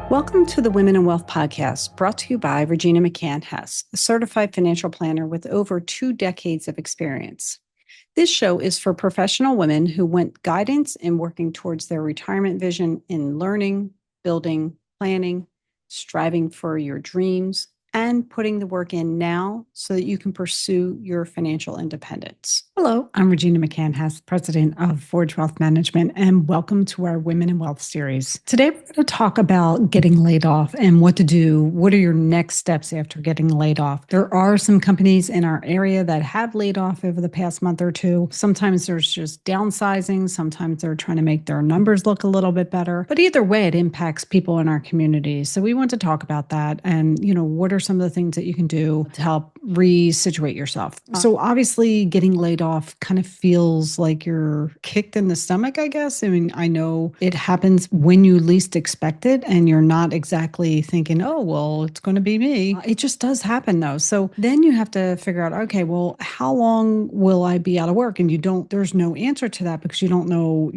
Welcome to the Women in Wealth podcast, brought to you by Regina McCann HESS, a certified financial planner with over 2 decades of experience. This show is for professional women who want guidance in working towards their retirement vision in learning, building, planning, striving for your dreams, and putting the work in now so that you can pursue your financial independence. Hello, I'm Regina McCann HESS, president of Forge Wealth Management, and welcome to our Women in Wealth series. Today, we're going to talk about getting laid off and what to do. What are your next steps after getting laid off? There are some companies in our area that have laid off over the past month or two. Sometimes there's just downsizing. Sometimes they're trying to make their numbers look a little bit better. But either way, it impacts people in our community. So we want to talk about that and, what are some of the things that you can do to help re-situate yourself. So obviously getting laid off kind of feels like you're kicked in the stomach, I guess. I mean, I know it happens when you least expect it and you're not exactly thinking, oh, well, it's going to be me. It just does happen though. So then you have to figure out, okay, well, how long will I be out of work? And there's no answer to that because you don't know,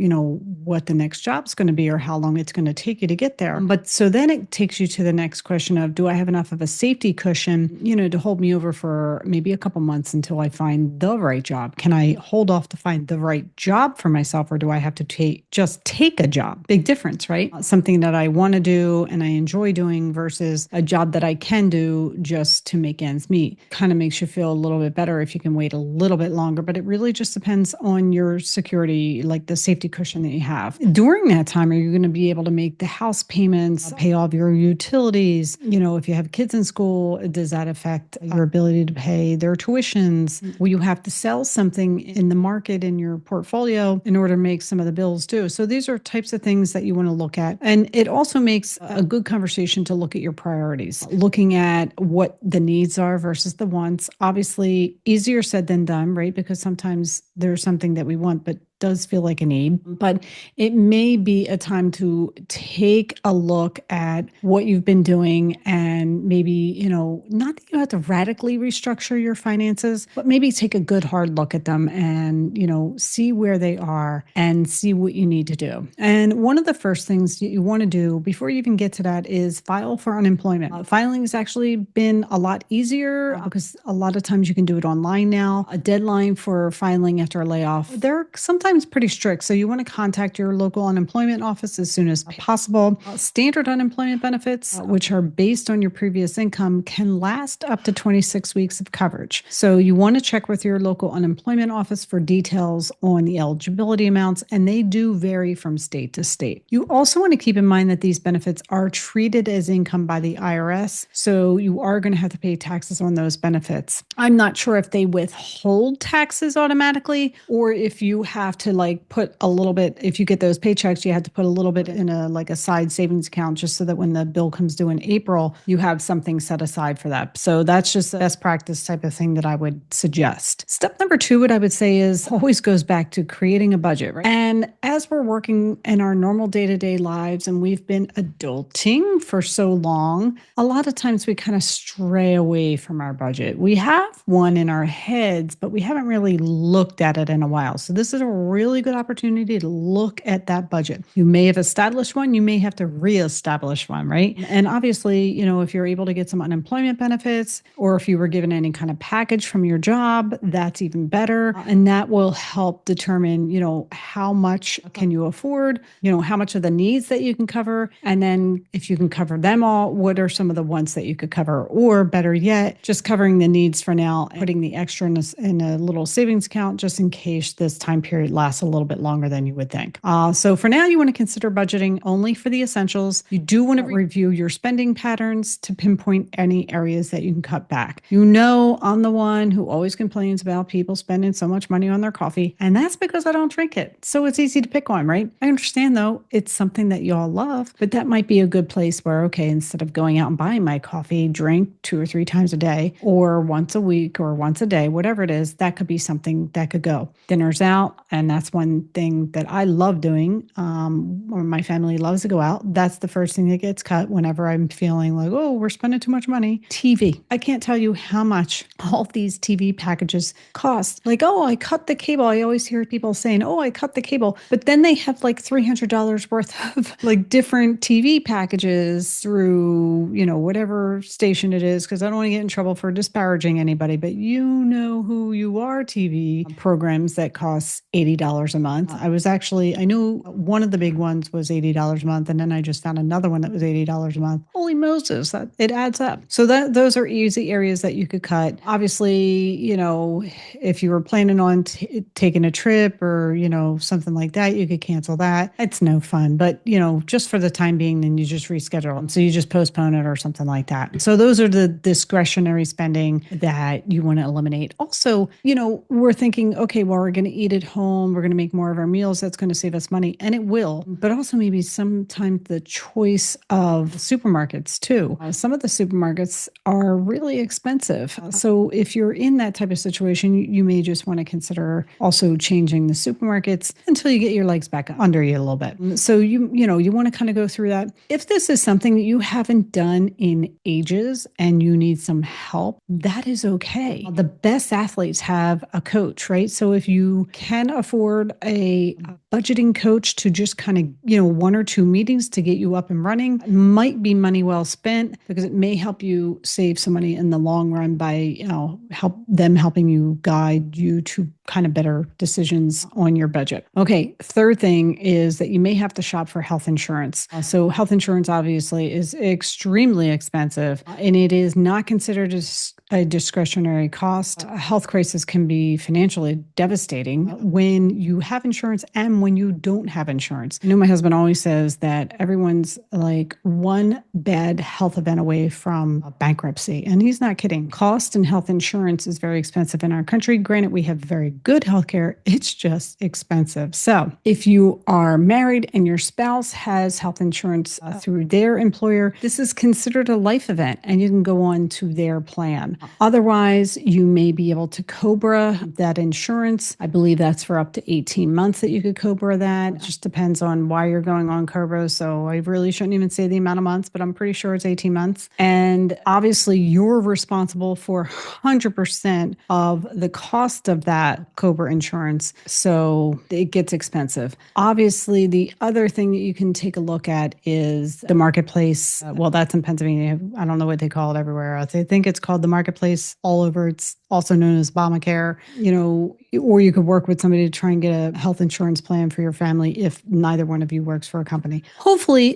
what the next job's going to be or how long it's going to take you to get there. But so then it takes you to the next question of, do I have enough of a safety cushion, to hold me over for maybe a couple months until I find the right job? Can I hold off to find the right job for myself, or do I have to take a job? Big difference, right? Something that I want to do and I enjoy doing versus a job that I can do just to make ends meet. Kind of makes you feel a little bit better if you can wait a little bit longer, but it really just depends on your security, like the safety cushion that you have. During that time, are you going to be able to make the house payments, pay off your utilities? If you have kids in school, does that affect your ability to pay their tuitions? Will you have to sell something in the market in your portfolio in order to make some of the bills due? So these are types of things that you want to look at. And it also makes a good conversation to look at your priorities, looking at what the needs are versus the wants. Obviously, easier said than done, right? Because sometimes there's something that we want, but does feel like a need, but it may be a time to take a look at what you've been doing and maybe, not that you have to radically restructure your finances, but maybe take a good hard look at them and, see where they are and see what you need to do. And one of the first things you want to do before you even get to that is file for unemployment. Filing has actually been a lot easier because a lot of times you can do it online now. A deadline for filing after a layoff, they're sometimes pretty strict. So you want to contact your local unemployment office as soon as possible. Standard unemployment benefits, which are based on your previous income, can last up to 26 weeks of coverage. So you want to check with your local unemployment office for details on the eligibility amounts, and they do vary from state to state. You also want to keep in mind that these benefits are treated as income by the IRS, so you are going to have to pay taxes on those benefits. I'm not sure if they withhold taxes automatically or if you have to put a little bit, if you get those paychecks, you have to put a little bit in a side savings account just so that when the bill comes due in April, you have something set aside for that. So that's just a best practice type of thing that I would suggest. Step number 2, what I would say is always goes back to creating a budget, right? And as we're working in our normal day-to-day lives and we've been adulting for so long, a lot of times we kind of stray away from our budget. We have one in our heads, but we haven't really looked at it in a while. So this is a really good opportunity to look at that budget. You may have established one, you may have to reestablish one, right? And obviously, if you're able to get some unemployment benefits or if you were given any kind of package from your job, that's even better. And that will help determine, how much can you afford, how much of the needs that you can cover. And then if you can cover them all, what are some of the ones that you could cover? Or better yet, just covering the needs for now, putting the extra in a little savings account just in case this time period lasts a little bit longer than you would think. So for now, you want to consider budgeting only for the essentials. You do want to review your spending patterns to pinpoint any areas that you can cut back. I'm the one who always complains about people spending so much money on their coffee, and that's because I don't drink it. So it's easy to pick on, right? I understand though, it's something that y'all love, but that might be a good place where, okay, instead of going out and buying my coffee, drink 2 or 3 times a day or once a week or once a day, whatever it is, that could be something that could go. Dinner's out and that's one thing that I love doing, or my family loves to go out. That's the first thing that gets cut whenever I'm feeling like, oh, we're spending too much money. TV. I can't tell you how much all these TV packages cost. Like, oh, I cut the cable. I always hear people saying, oh, I cut the cable. But then they have like $300 worth of like different TV packages through, whatever station it is, because I don't want to get in trouble for disparaging anybody, but you know who you are TV programs that cost $80 a month. I knew one of the big ones was $80 a month, and then I just found another one that was $80 a month. Holy Moses, that it adds up. So those are easy areas that you could cut. Obviously, if you were planning on taking a trip or, something like that, you could cancel that. It's no fun, but, just for the time being, then you just reschedule them. So you just postpone it or something like that. So those are the discretionary spending that you want to eliminate. Also, we're thinking, okay, well, we're going to eat at home. We're going to make more of our meals. That's going to save us money. And it will. But also maybe sometimes the choice of supermarkets too. Some of the supermarkets are really expensive. So if you're in that type of situation, you may just want to consider also changing the supermarkets until you get your legs back under you a little bit. So you want to kind of go through that. If this is something that you haven't done in ages and you need some help, that is okay. The best athletes have a coach, right? So if you can afford a budgeting coach to just kind of, one or two meetings to get you up and running, might be money well spent, because it may help you save some money in the long run by, helping you guide you to kind of better decisions on your budget. Okay. Third thing is that you may have to shop for health insurance. So health insurance obviously is extremely expensive, and it is not considered as a discretionary cost. A health crisis can be financially devastating when you have insurance and when you don't have insurance. My husband always says that everyone's like one bad health event away from bankruptcy, and he's not kidding. Cost and health insurance is very expensive in our country. Granted, we have very good healthcare. It's just expensive. So if you are married and your spouse has health insurance through their employer, this is considered a life event and you can go on to their plan. Otherwise, you may be able to COBRA that insurance. I believe that's for up to 18 months that you could COBRA that. It just depends on why you're going on COBRA. So I really shouldn't even say the amount of months, but I'm pretty sure it's 18 months. And obviously, you're responsible for 100% of the cost of that COBRA insurance. So it gets expensive. Obviously, the other thing that you can take a look at is the marketplace. Well, that's in Pennsylvania. I don't know what they call it everywhere else. I think it's called the marketplace all over. It's also known as Obamacare, or you could work with somebody to try and get a health insurance plan for your family if neither one of you works for a company. Hopefully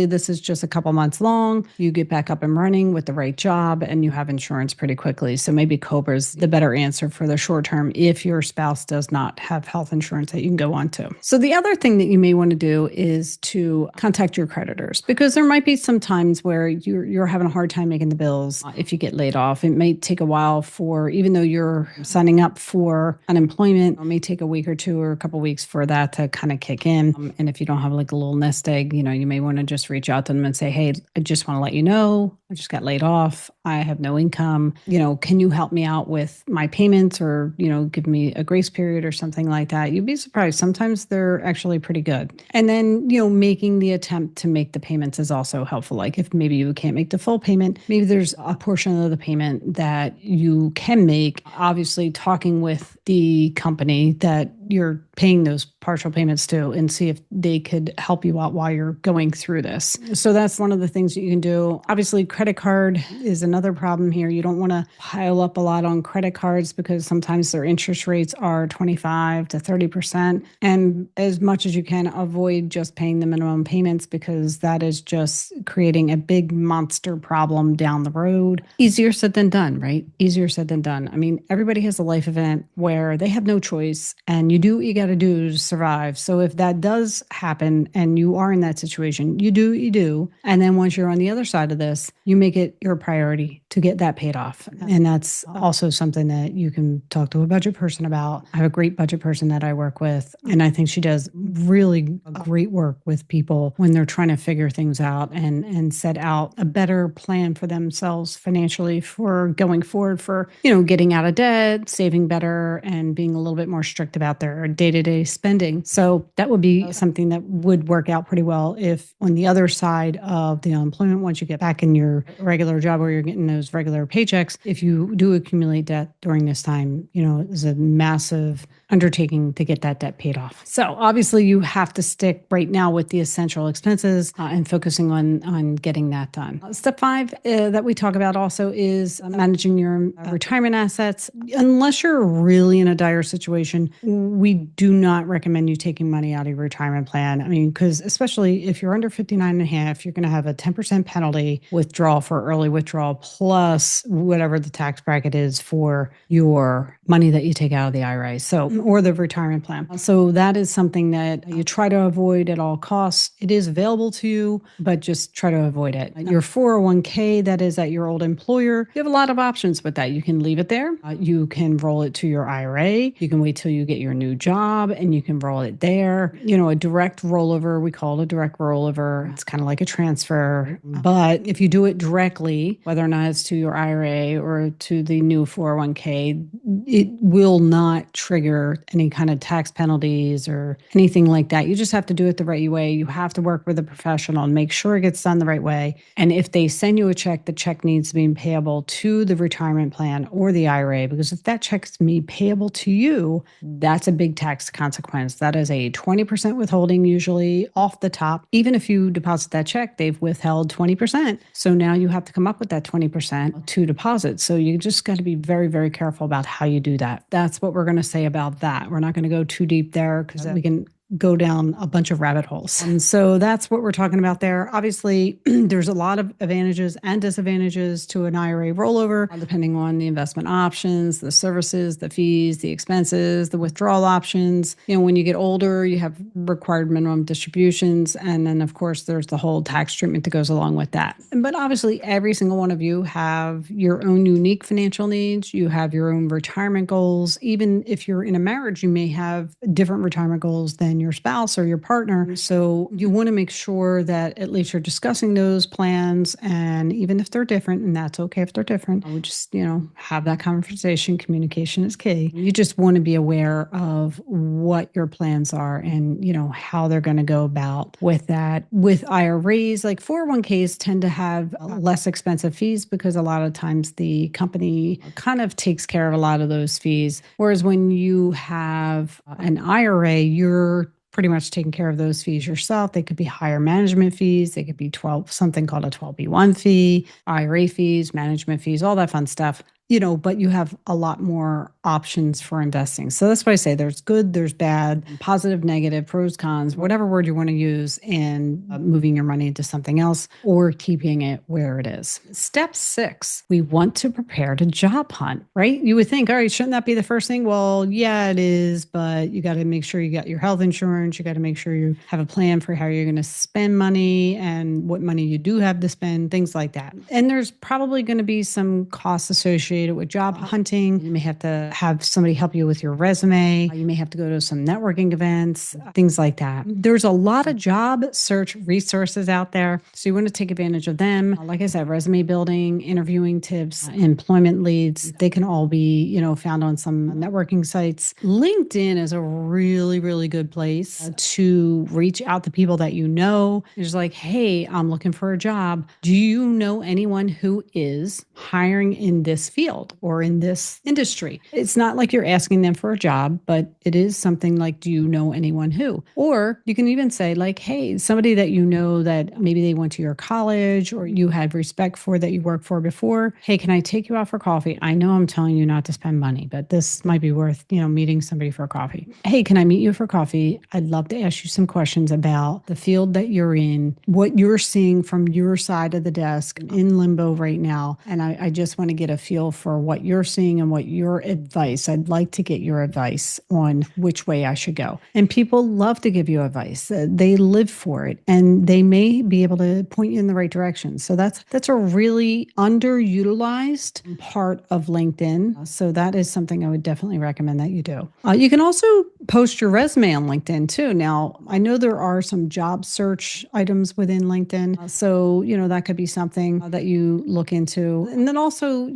this is just a couple months long. You get back up and running with the right job and you have insurance pretty quickly. So maybe COBRA is the better answer for the short term if your spouse does not have health insurance that you can go on to. So the other thing that you may want to do is to contact your creditors, because there might be some times where you're having a hard time making the bills. If you get laid off, it may take a while for, even though you're signing up for unemployment, it may take a week or two or a couple of weeks for that to kind of kick in. And if you don't have like a little nest egg, you may want to just reach out to them and say, hey, I just want to let you know, I just got laid off. I have no income. Can you help me out with my payments, or, give me a grace period or something like that? You'd be surprised. Sometimes they're actually pretty good. And then, making the attempt to make the payments is also helpful. Like if maybe you can't make the full payment, maybe there's a portion of the payment that you can make. Obviously, talking with the company that you're paying those partial payments to and see if they could help you out while you're going through this. So that's one of the things that you can do. Obviously, credit card is another problem here. You don't want to pile up a lot on credit cards because sometimes their interest rates are 25 to 30%. And as much as you can, avoid just paying the minimum payments, because that is just creating a big monster problem down the road. Easier said than done, right? Easier said than done. I mean, everybody has a life event where they have no choice and you do what you got to do to survive. So if that does happen and you are in that situation, you do what you do. And then once you're on the other side of this, you make it your priority to get that paid off. And that's also something that you can talk to a budget person about. I have a great budget person that I work with, and I think she does really great work with people when they're trying to figure things out and set out a better plan for themselves financially for going forward, for, getting out of debt, saving better, and being a little bit more strict about their day-to-day spending. So that would be something that would work out pretty well if on the other side of the unemployment, once you get back in your regular job where you're getting those regular paychecks, if you do accumulate debt during this time, it's a massive undertaking to get that debt paid off. So obviously you have to stick right now with the essential expenses and focusing on getting that done. Step 5 that we talk about also is managing your retirement assets. Unless you're really in a dire situation, we do not recommend you taking money out of your retirement plan. I mean, because especially if you're under 59 and a half, you're going to have a 10% penalty withdrawal for early withdrawal plus whatever the tax bracket is for your money that you take out of the IRA. So, or the retirement plan. So that is something that you try to avoid at all costs. It is available to you, but just try to avoid it. Your 401k that is at your old employer, you have a lot of options with that. You can leave it there. You can roll it to your IRA. You can wait till you get your new job and you can roll it there. A direct rollover, we call it a direct rollover. It's kind of like a transfer. But if you do it directly, whether or not it's to your IRA or to the new 401k, it will not trigger any kind of tax penalties or anything like that. You just have to do it the right way. You have to work with a professional and make sure it gets done the right way. And if they send you a check, the check needs to be payable to the retirement plan or the IRA, because if that check is made payable to you, that's a big tax consequence. That is a 20% withholding usually off the top. Even if you deposit that check, they've withheld 20%. So now you have to come up with that 20% to deposit. So you just got to be very, very careful about how you do that. That's what we're going to say about that. We're not going to go too deep there because we can go down a bunch of rabbit holes. And so that's what we're talking about there. Obviously, there's a lot of advantages and disadvantages to an IRA rollover, depending on the investment options, the services, the fees, the expenses, the withdrawal options. When you get older, you have required minimum distributions. And then, of course, there's the whole tax treatment that goes along with that. But obviously, every single one of you have your own unique financial needs. You have your own retirement goals. Even if you're in a marriage, you may have different retirement goals than your spouse or your partner. So you want to make sure that at least you're discussing those plans. And even if they're different, and that's okay if they're different, we just, have that conversation. Communication is key. You just want to be aware of what your plans are and, how they're going to go about with that. With IRAs, like 401ks tend to have less expensive fees because a lot of times the company kind of takes care of a lot of those fees. Whereas when you have an IRA, you're pretty much taking care of those fees yourself. They could be higher management fees. They could be something called a 12B1 fee, IRA fees, management fees, all that fun stuff. But you have a lot more options for investing. So that's why I say there's good, there's bad, positive, negative, pros, cons, whatever word you want to use in moving your money into something else or keeping it where it is. Step 6, we want to prepare to job hunt, right? You would think, all right, shouldn't that be the first thing? Well, yeah, it is, but you got to make sure you got your health insurance. You got to make sure you have a plan for how you're going to spend money and what money you do have to spend, things like that. And there's probably going to be some costs associated with job hunting. You may have to have somebody help you with your resume. You may have to go to some networking events, things like that. There's a lot of job search resources out there. So you want to take advantage of them. Like I said, resume building, interviewing tips, employment leads, they can all be, found on some networking sites. LinkedIn is a really, really good place to reach out to people that you know. It's like, hey, I'm looking for a job. Do you know anyone who is hiring in this field or in this industry? It's not like you're asking them for a job, but it is something like, do you know anyone who? Or you can even say like, hey, somebody that you know that maybe they went to your college or you had respect for that you worked for before. Hey, can I take you out for coffee? I know I'm telling you not to spend money, but this might be worth, meeting somebody for coffee. Hey, can I meet you for coffee? I'd love to ask you some questions about the field that you're in, what you're seeing from your side of the desk in limbo right now. And I just want to get a feel for what you're seeing and what your advice. I'd like to get your advice on which way I should go. And people love to give you advice. They live for it and they may be able to point you in the right direction. So that's a really underutilized part of LinkedIn. So that is something I would definitely recommend that you do. You can also post your resume on LinkedIn too. Now, I know there are some job search items within LinkedIn. So, that could be something that you look into. And then also,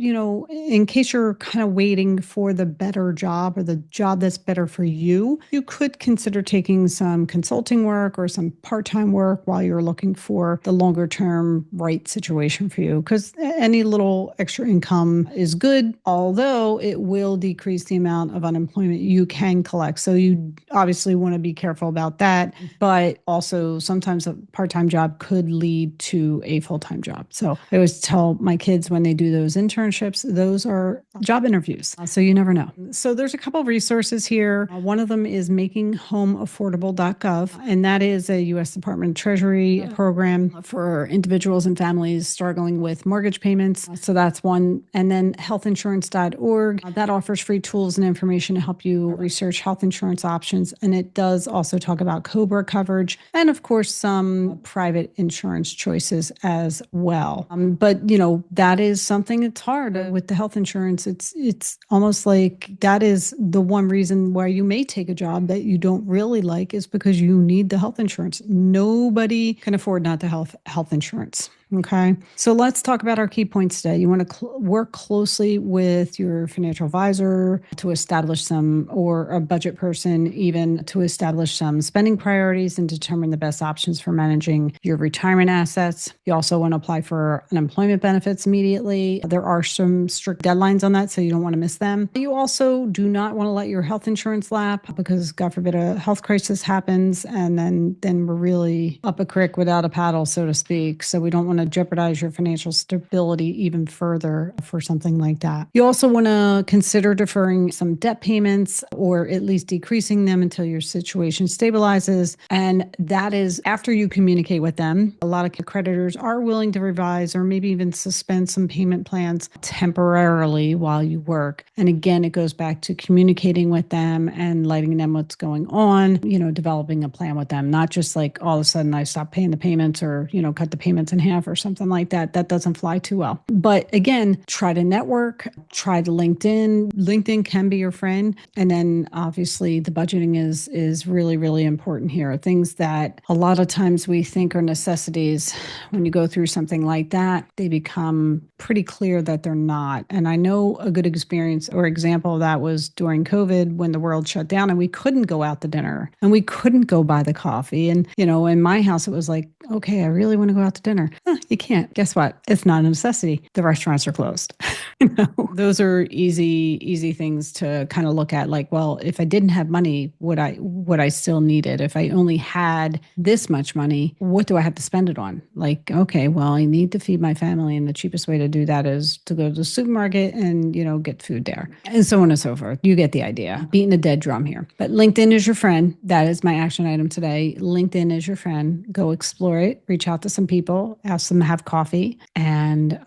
in case you're kind of waiting for the better job or the job that's better for you, you could consider taking some consulting work or some part-time work while you're looking for the longer term right situation for you. Because any little extra income is good, although it will decrease the amount of unemployment you can collect. So you obviously want to be careful about that. But also sometimes a part-time job could lead to a full-time job. So I always tell my kids when they do those internships, those are job interviews. So you never know. So there's a couple of resources here. One of them is makinghomeaffordable.gov, and that is a U.S. Department of Treasury program for individuals and families struggling with mortgage payments. So that's one. And then healthinsurance.org, that offers free tools and information to help you research health insurance options. And it does also talk about COBRA coverage and, of course, some private insurance choices as well. But, that is something that's hard with the health insurance. It's almost like that is the one reason why you may take a job that you don't really like is because you need the health insurance. Nobody can afford not to have health insurance. Okay. So let's talk about our key points today. You want to work closely with your financial advisor to establish or a budget person, even to establish some spending priorities and determine the best options for managing your retirement assets. You also want to apply for unemployment benefits immediately. There are some strict deadlines on that, so you don't want to miss them. You also do not want to let your health insurance lap because, God forbid, a health crisis happens and then we're really up a creek without a paddle, so to speak. So we don't want to jeopardize your financial stability even further for something like that. You also want to consider deferring some debt payments or at least decreasing them until your situation stabilizes. And that is after you communicate with them. A lot of creditors are willing to revise or maybe even suspend some payment plans temporarily while you work. And again, it goes back to communicating with them and letting them what's going on, developing a plan with them, not just like all of a sudden I stop paying the payments or, cut the payments in half or something like that. That doesn't fly too well. But again, try to network, try to LinkedIn. LinkedIn can be your friend. And then obviously the budgeting is really, really important here. Things that a lot of times we think are necessities. When you go through something like that, they become pretty clear that they're not. And I know a good experience or example of that was during COVID when the world shut down and we couldn't go out to dinner and we couldn't go buy the coffee. And, in my house, it was like, okay, I really want to go out to dinner. You can't. Guess what? It's not a necessity. The restaurants are closed. Those are easy things to kind of look at. Like, well, if I didn't have money, would I still need it? If I only had this much money, what do I have to spend it on? Like, okay, well, I need to feed my family, and the cheapest way to do that is to go to the supermarket and get food there, and so on and so forth. You get the idea. Beating a dead drum here. But LinkedIn is your friend. That is my action item today. LinkedIn is your friend. Go explore it. Reach out to some people. Ask them to have coffee, and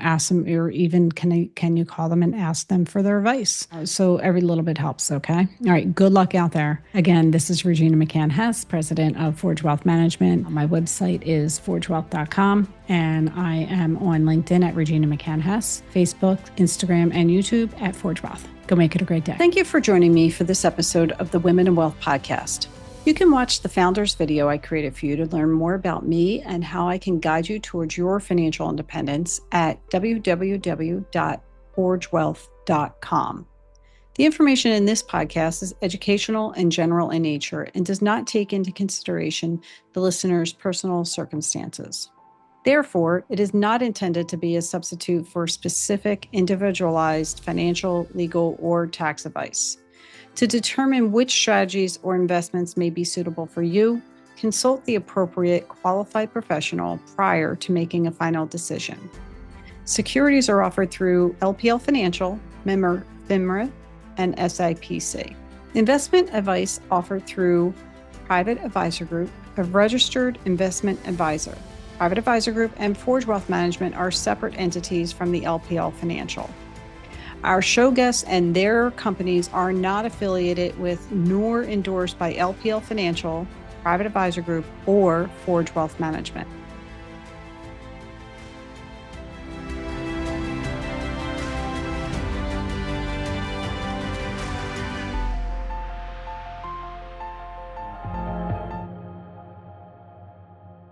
ask them, or even can you call them and ask them for their advice? So every little bit helps. Okay. All right. Good luck out there. Again, this is Regina McCann HESS, president of Forge Wealth Management. My website is forgewealth.com, and I am on LinkedIn at Regina McCann HESS, Facebook, Instagram, and YouTube at Forge Wealth. Go make it a great day. Thank you for joining me for this episode of the Women in Wealth podcast. You can watch the Founders video I created for you to learn more about me and how I can guide you towards your financial independence at www.forgewealth.com. The information in this podcast is educational and general in nature and does not take into consideration the listener's personal circumstances. Therefore, it is not intended to be a substitute for specific, individualized financial, legal, or tax advice. To determine which strategies or investments may be suitable for you, consult the appropriate qualified professional prior to making a final decision. Securities are offered through LPL Financial, member FINRA, and SIPC. Investment advice offered through Private Advisor Group, a registered investment advisor. Private Advisor Group and Forge Wealth Management are separate entities from the LPL Financial. Our show guests and their companies are not affiliated with nor endorsed by LPL Financial, Private Advisor Group, or Forge Wealth Management.